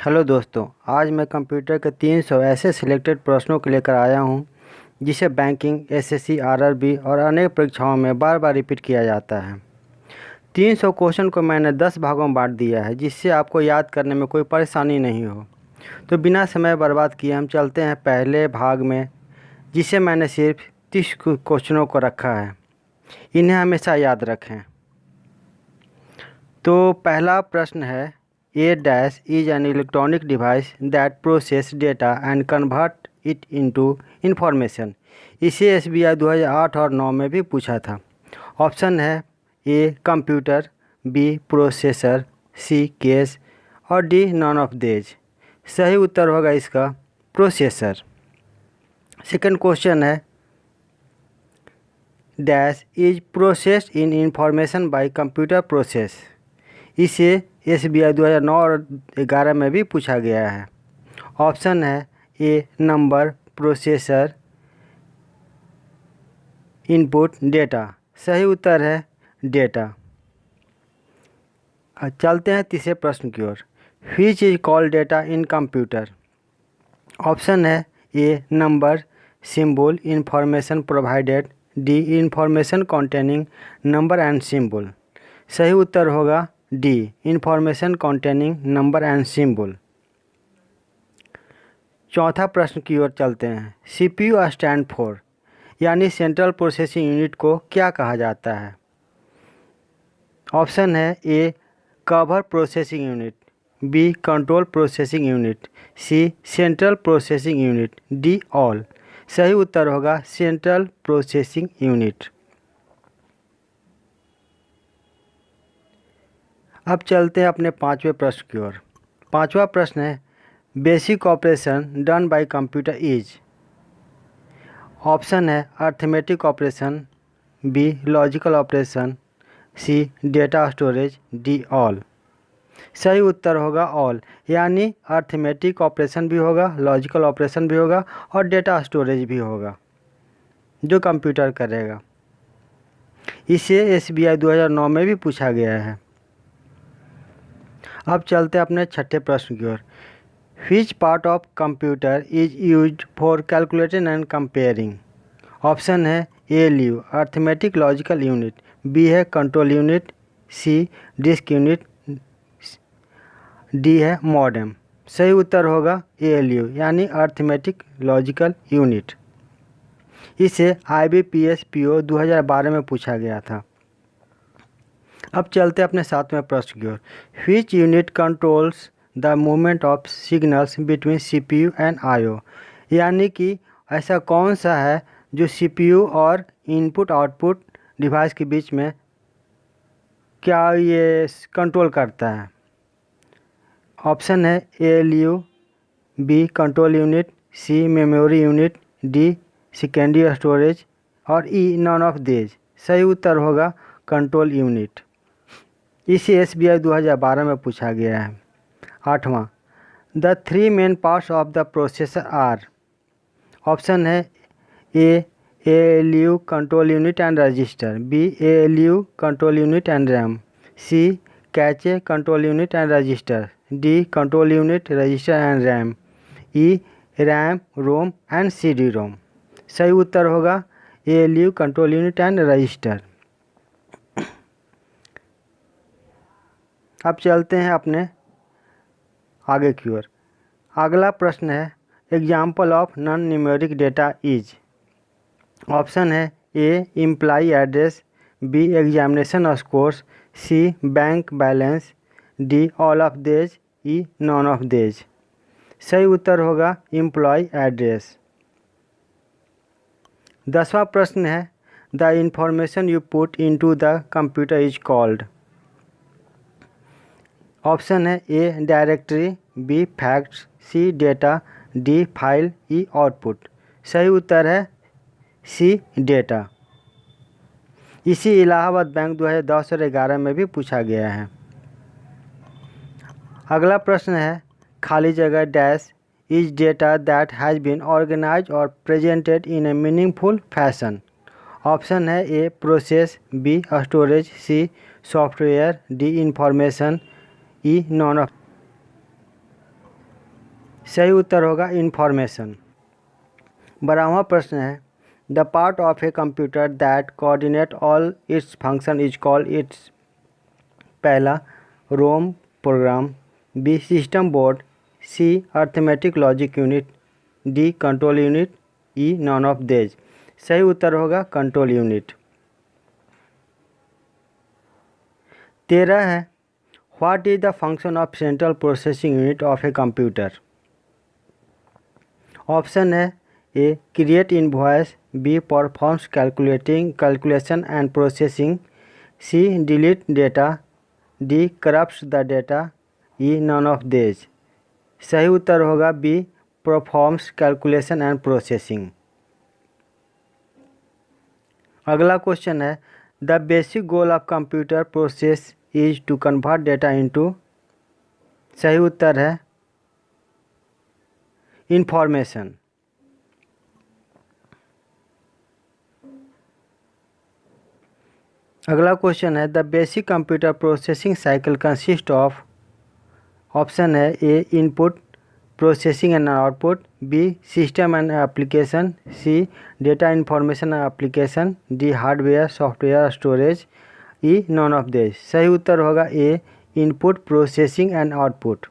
Hello दोस्तों, आज मैं कंप्यूटर के 300 ऐसे सिलेक्टेड प्रश्नों को लेकर आया हूं जिसे बैंकिंग, एसएससी, आरआरबी और अनेक परीक्षाओं में बार बार रिपीट किया जाता है। 300 क्वेश्चन को मैंने 10 भागों में बांट दिया है जिससे आपको याद करने में कोई परेशानी नहीं हो। तो बिना समय बर्बाद किए हम चलते हैं पहले भाग में, जिसे मैंने सिर्फ 30 क्वेश्चनों को रखा है। इन्हें हमेशा याद रखें। तो पहला प्रश्न है, A dash is an electronic device that process data and convert it into information। इसे SBI 2008 और 9 में भी पूछा था। ऑप्शन है A computer, B processor, C case और D नॉन ऑफ देज। सही उत्तर होगा इसका प्रोसेसर। सेकंड क्वेश्चन है, dash is processed in information bye computer process. इसे SBI 2009 और 11 में भी पूछा गया है। ऑप्शन है A number, processor, input, data. सही उत्तर है डेटा। चलते हैं तीसरे प्रश्न की ओर। Which is called data in computer. Option है A number, symbol, information provided, D information containing number and symbol. सही उत्तर होगा D information containing number and symbol. चौथा प्रश्न की ओर चलते हैं। CPU स्टैंड फॉर यानी सेंट्रल प्रोसेसिंग यूनिट को क्या कहा जाता है। ऑप्शन है A cover processing unit, B control processing unit, C central processing unit, D all. सही उत्तर होगा सेंट्रल प्रोसेसिंग यूनिट। अब चलते हैं अपने पांचवें प्रश्न की ओर। पांचवा प्रश्न है, basic operation done by computer is. Option है arithmetic operation, B logical operation, C data storage, D all. सही उत्तर होगा ऑल, यानी अर्थमेटिक ऑपरेशन भी होगा, लॉजिकल ऑपरेशन भी होगा और डेटा स्टोरेज भी होगा जो कंप्यूटर करेगा। इसे SBI 2009 में भी पूछा गया है। अब चलते हैं अपने छठे प्रश्न की ओर। Which part of computer is used for calculating and comparing. Option है ALU arithmetic logical unit, B है control unit, C disk unit, D है मॉडेम। सही उत्तर होगा ALU यानी अर्थमेटिक लॉजिकल यूनिट। इसे IBPS PO 2012 में पूछा गया था। अब चलते अपने सातवें प्रश्न की ओर। Which unit controls the movement of signals between CPU and IO। यानी कि ऐसा कौन सा है जो CPU और इनपुट आउटपुट डिवाइस के बीच में क्या ये कंट्रोल करता है। ऑप्शन है ALU, B control unit, C memory unit, D secondary storage और ई नॉन ऑफ देज। सही उत्तर होगा कंट्रोल यूनिट। इसे SBI 2012 में पूछा गया है। आठवां, the three main parts of the processor are. Option है A ALU control unit and register, B ALU control unit and RAM, C cache control unit and register, D control unit register and RAM, E RAM ROM and CD ROM. सही उत्तर होगा ALU control unit and register. अब चलते हैं अपने आगे की ओर। अगला प्रश्न है, example of non numeric data is. Option है A employee address, B examination scores, C bank balance, D all of these, E none of these. सही उत्तर होगा एम्प्लॉय एड्रेस। 10वां प्रश्न है, the information you put into the computer is called. Option है A directory, B facts, C data, D file, E output. सही उत्तर है सी डेटा। इसी इलाहाबाद बैंक 2010 और 11 में भी पूछा गया है। अगला प्रश्न है, खाली जगह dash is data that has been organize और presented in a meaningful fashion. Option है A process, B storage, C software, D information, E none of. सही उत्तर होगा इंफॉर्मेशन। 12वां प्रश्न है the part of a computer that coordinate all its function is called its. पहला ROM program, B system board, C arithmetic logic unit, D control unit, E none of these. सही उत्तर होगा कंट्रोल यूनिट। 13 है what is the function of central processing unit of a computer. Option है A create invoice, B performs calculation and processing, C delete data, D corrupts the data, E none of these. सही उत्तर होगा B performs calculation and processing. अगला question है the basic goal of computer process is to convert data into. सही उत्तर है information. अगला question है the basic computer processing cycle consist of. Option है A input processing and output, B system and application, C data information application, D hardware software storage, E none of this. सही उत्तर होगा A input processing and output.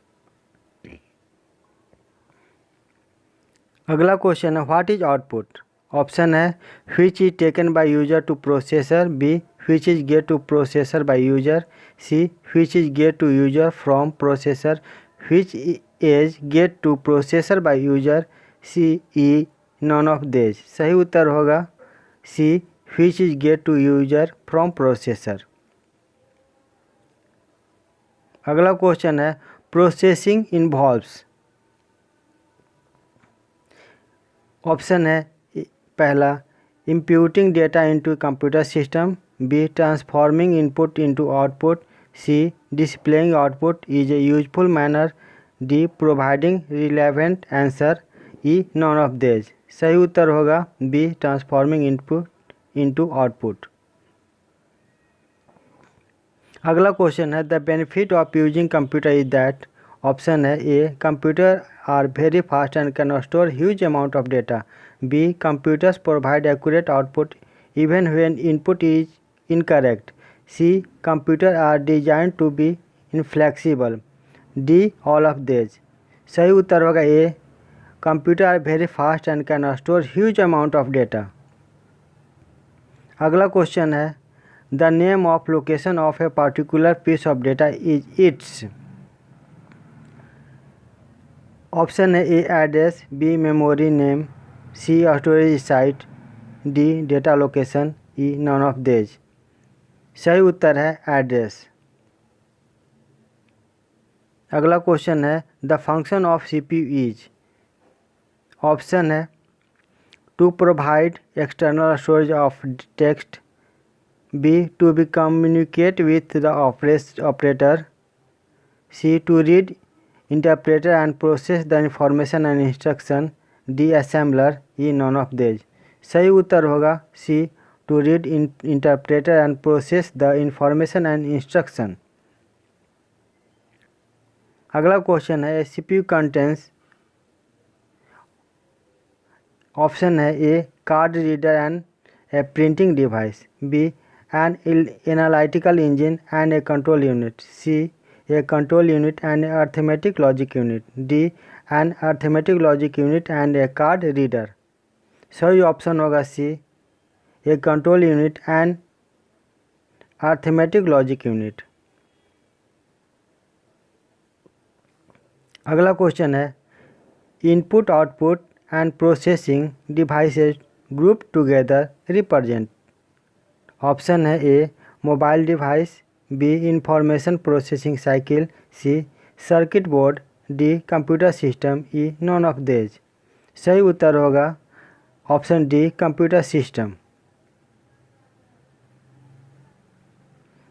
अगला question है what is output. Option है which is taken by user to processor, B which is get to processor by user, C which is get to user from processor, which is get to processor by user, C E none of this. सही उत्तर होगा C which is get to user from processor. अगला question है processing involves. Option है पहला imputing data into computer system, B transforming input into output, C displaying output is a useful manner, D providing relevant answer, E none of this. सही उत्तर होगा B transforming input into output. अगला question है the benefit of using computer is that. Option है ए computer are very fast and can store huge amount of data, B computers provide accurate output even when input is incorrect, C computer are design to be inflexible, D all of this. सही उत्तर होगा A computer are very fast and can store huge amount of data. अगला question है the name of location of a particular piece of data is its. Option है A address, B memory name, C storage site, D data location, E none of this. सही उत्तर है address. अगला question है the function of CPU is. Option है to provide external storage of text, B to be communicate with the operator, C to read interpreter and process the information and instruction, D assembler, E none of these। सही उत्तर होगा C to read interpreter and process the information and instruction। अगला question है CPU contains। Option है A card reader and a printing device, B an analytical engine and a control unit, C a control unit and a arithmetic logic unit, D an arithmetic logic unit and a card reader। सही option होगा C a control unit and arithmetic logic unit। अगला question है input output and processing devices group together represent. Option है A mobile device, B information processing cycle, C circuit board, D computer system, E none of this. सही उत्तर होगा option D computer system.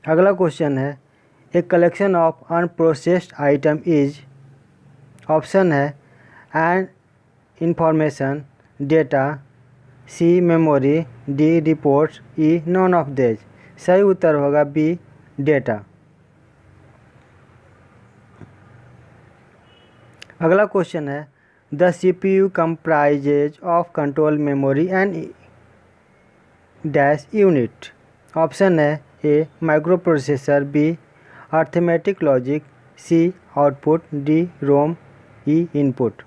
अगला question है a collection of unprocessed item is. Option है an information, data, C memory, D reports, E none of this. सही उत्तर होगा B data. अगला क्वेश्चन है the CPU comprises of control memory and dash unit। Option है A microprocessor, B arithmetic logic, C output, D ROM, E input.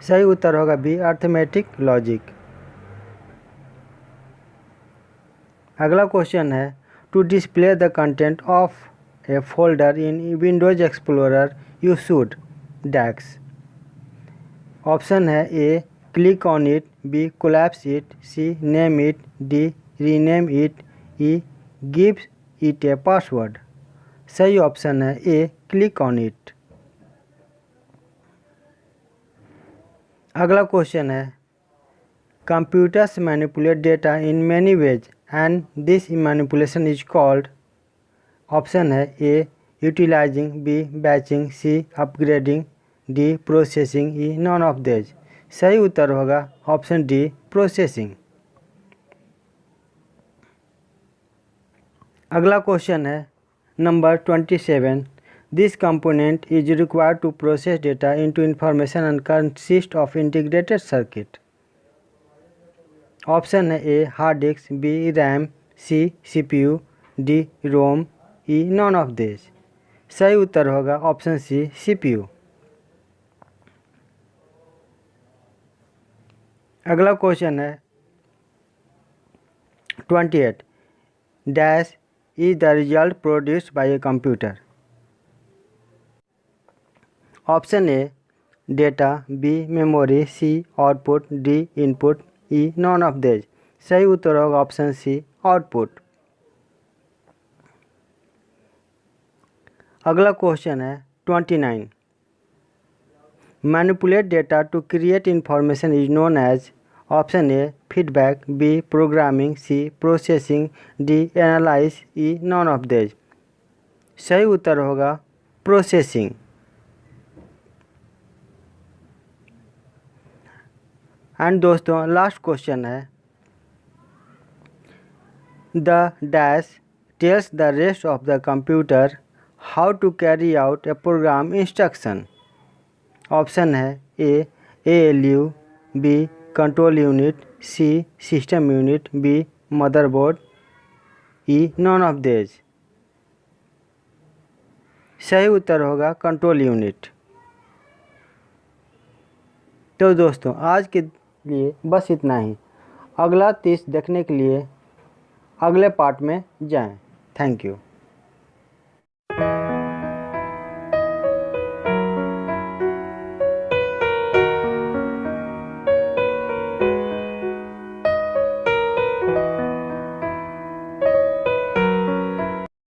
सही उत्तर होगा B arithmetic logic. अगला क्वेश्चन है to display the content of a folder in Windows Explorer you should dash. Option है A click on it, B collapse it, C name it, D rename it, E give it a password. सही option है A click on it. अगला question है computers manipulate data in many ways and this manipulation is called. Option है A utilizing, B batching, C upgrading, D processing, E none of this. सही उत्तर होगा option D processing. अगला question है number 27। This component is required to process data into information and consist of integrated circuit. Option है A hard disc, B RAM, C CPU, D ROM, E none of this. सही उत्तर होगा option C CPU। अगला question है 28 dash is the result produced by a computer. Option A data, B memory, C output, D input, E none of this. सही उत्तर होगा option C output. अगला question है 29 manipulate data to create information is known as. Option A feedback, B programming, C processing, D analyse, E none of this. सही उत्तर होगा processing. And दोस्तों last question है the dash tells the rest of the computer how to carry out a program instruction. Option है A ALU, B control unit, C system unit, B motherboard, E none of this. सही उत्तर होगा control unit. तो दोस्तों आज के लिए बस इतना ही। अगला 30 देखने के लिए अगले पार्ट में जाएं। Thank you.